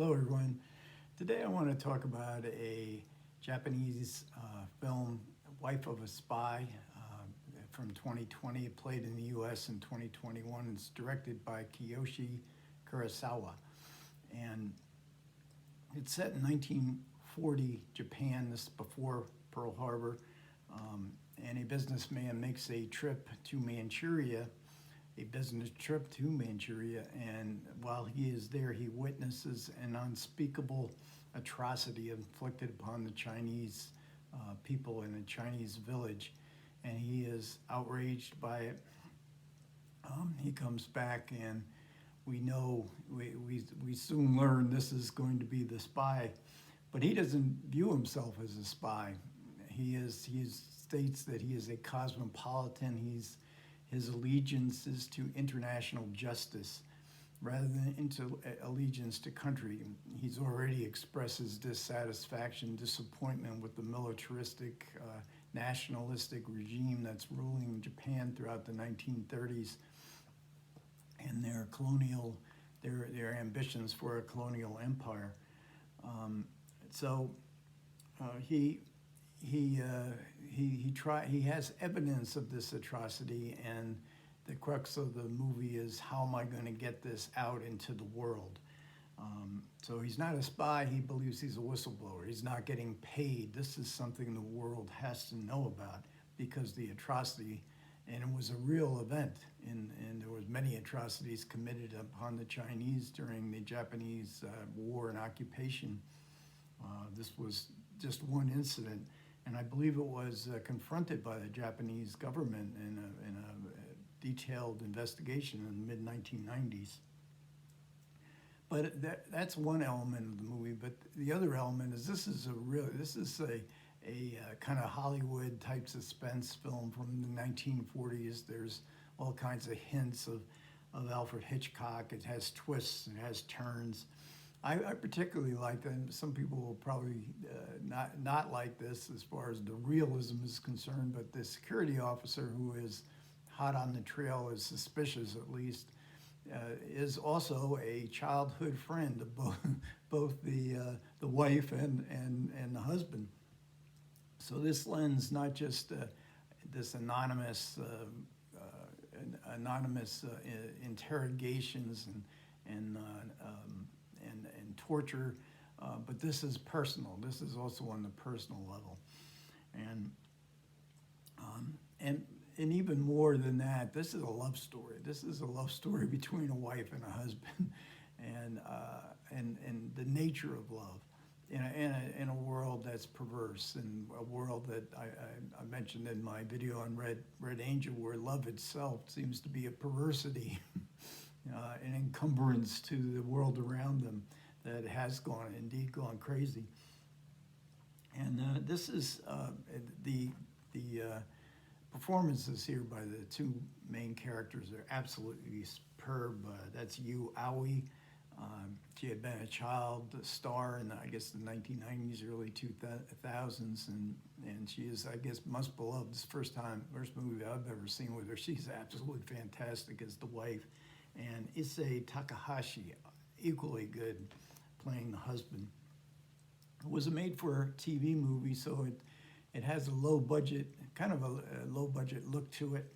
Hello, everyone. Today I want to talk about a Japanese film, Wife of a Spy, from 2020. It played in the US in 2021. It's directed by Kiyoshi Kurosawa. And it's set in 1940 Japan. This is before Pearl Harbor. And a businessman makes a trip to Manchuria, a business trip to Manchuria, and while he is there, he witnesses an unspeakable atrocity inflicted upon the Chinese people in a Chinese village, and he is outraged by it. He comes back, and we soon learn this is going to be the spy, but he doesn't view himself as a spy. He states that he is a cosmopolitan. His allegiance is to international justice rather than allegiance to country. He's already expressed his dissatisfaction, disappointment with the militaristic, nationalistic regime that's ruling Japan throughout the 1930s and their ambitions for a colonial empire. He has evidence of this atrocity, and the crux of the movie is, how am I going to get this out into the world? So he's not a spy. He believes he's a whistleblower. He's not getting paid. This is something the world has to know about, because the atrocity, and it was a real event, and there was many atrocities committed upon the Chinese during the Japanese war and occupation. This was just one incident. And I believe it was confronted by the Japanese government in a detailed investigation in the mid-1990s. But that's one element of the movie. But the other element is this is a kind of Hollywood type suspense film from the 1940s. There's all kinds of hints of Alfred Hitchcock. It has twists, it has turns. I particularly like that. Some people will probably not like this as far as the realism is concerned, but the security officer, who is hot on the trail, is suspicious at least, is also a childhood friend of both the wife and the husband. So this lends not just this anonymous interrogations and torture, but this is personal. This is also on the personal level, and even more than that, this is a love story. This is a love story between a wife and a husband, and the nature of love in a world that's perverse, and a world that I mentioned in my video on Red Angel, where love itself seems to be a perversity, an encumbrance to the world around them that has indeed gone crazy. And this is the performances here by the two main characters are absolutely superb. That's Yu Aoi. She had been a child star in I guess the 1990s, early 2000s, and she is, I guess, most beloved. This first movie I've ever seen with her. She's absolutely fantastic as the wife. And Issei Takahashi, equally good, playing the husband. It was a made-for-TV movie, so it has a low budget, kind of a low budget look to it.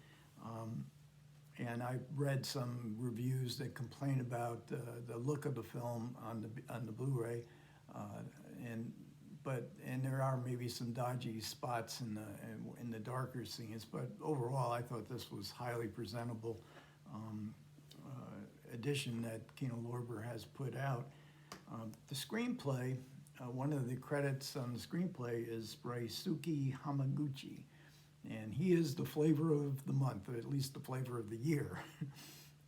And I read some reviews that complain about the look of the film on the Blu-ray, and there are maybe some dodgy spots in the darker scenes. But overall, I thought this was highly presentable edition that Kino Lorber has put out. The screenplay, one of the credits on the screenplay is Raisuke Hamaguchi, and he is the flavor of the month, or at least the flavor of the year,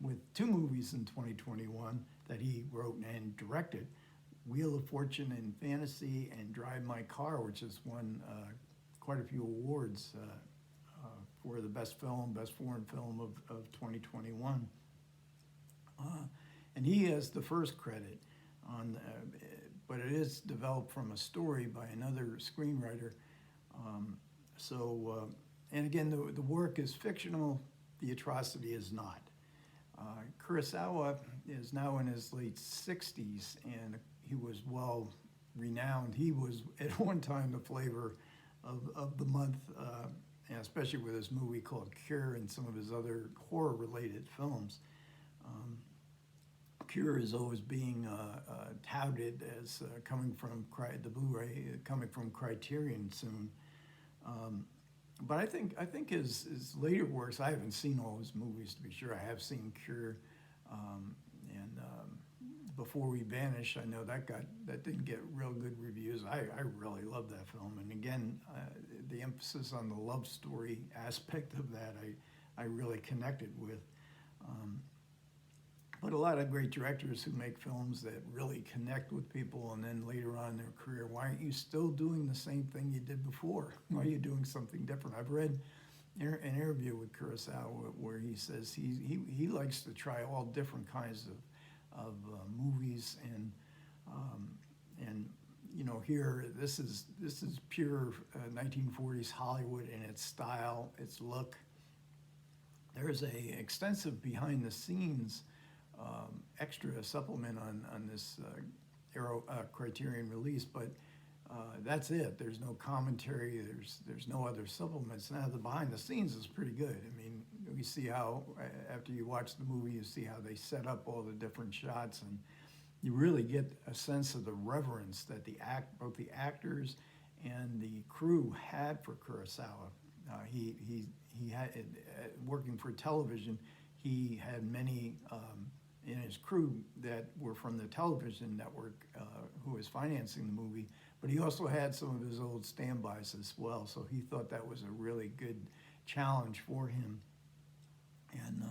with two movies in 2021 that he wrote and directed: Wheel of Fortune and Fantasy, and Drive My Car, which has won quite a few awards for the best foreign film of 2021. And he has the first credit on, but it is developed from a story by another screenwriter. And again, the work is fictional, the atrocity is not. Kurosawa is now in his late 60s, and he was well renowned. He was at one time the flavor of the month, and especially with his movie called Cure and some of his other horror-related films. Um, Cure is always being touted as coming from the Blu-ray, coming from Criterion soon. Um, but I think his later works. I haven't seen all his movies to be sure. I have seen Cure, and Before We Vanish. I know that didn't get real good reviews. I really love that film, and again, the emphasis on the love story aspect of that I really connected with. Um, but a lot of great directors who make films that really connect with people, and then later on in their career, why aren't you still doing the same thing you did before? Why are you doing something different? I've read an interview with Kurosawa where he says he likes to try all different kinds of movies, um, and you know, here this is pure 1940s Hollywood in its style, its look. There's a extensive behind the scenes extra supplement on this Criterion release, but that's it. There's no commentary. There's no other supplements. Now the behind the scenes is pretty good. I mean, we see how after you watch the movie, you see how they set up all the different shots, and you really get a sense of the reverence that both the actors and the crew had for Kurosawa. He had working for television. He had many in his crew that were from the television network who was financing the movie, but he also had some of his old standbys as well. So he thought that was a really good challenge for him, and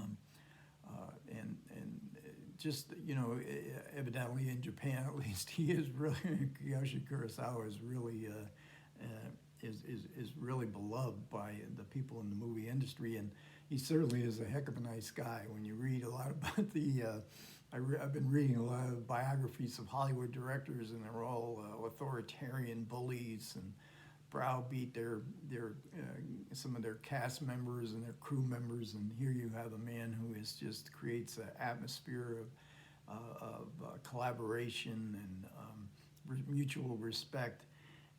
just, you know, evidently in Japan at least, he is really Kiyoshi Kurosawa is really is really beloved by the people in the movie industry, and he certainly is a heck of a nice guy. When you read a lot about I've been reading a lot of biographies of Hollywood directors, and they're all authoritarian bullies and browbeat their some of their cast members and their crew members. And here you have a man who just creates an atmosphere of collaboration and mutual respect.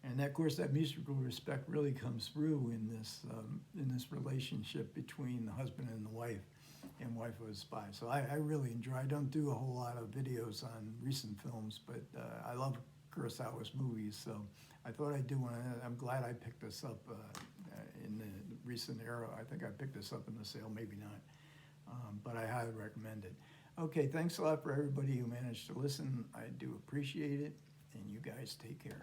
And of course, that mutual respect really comes through in this relationship between the husband and the wife, and Wife of a Spy. So I really enjoy. I don't do a whole lot of videos on recent films, but I love Kurosawa's movies. So I thought I'd do one. I'm glad I picked this up in the recent era. I think I picked this up in the sale, maybe not, but I highly recommend it. Okay, thanks a lot for everybody who managed to listen. I do appreciate it, and you guys take care.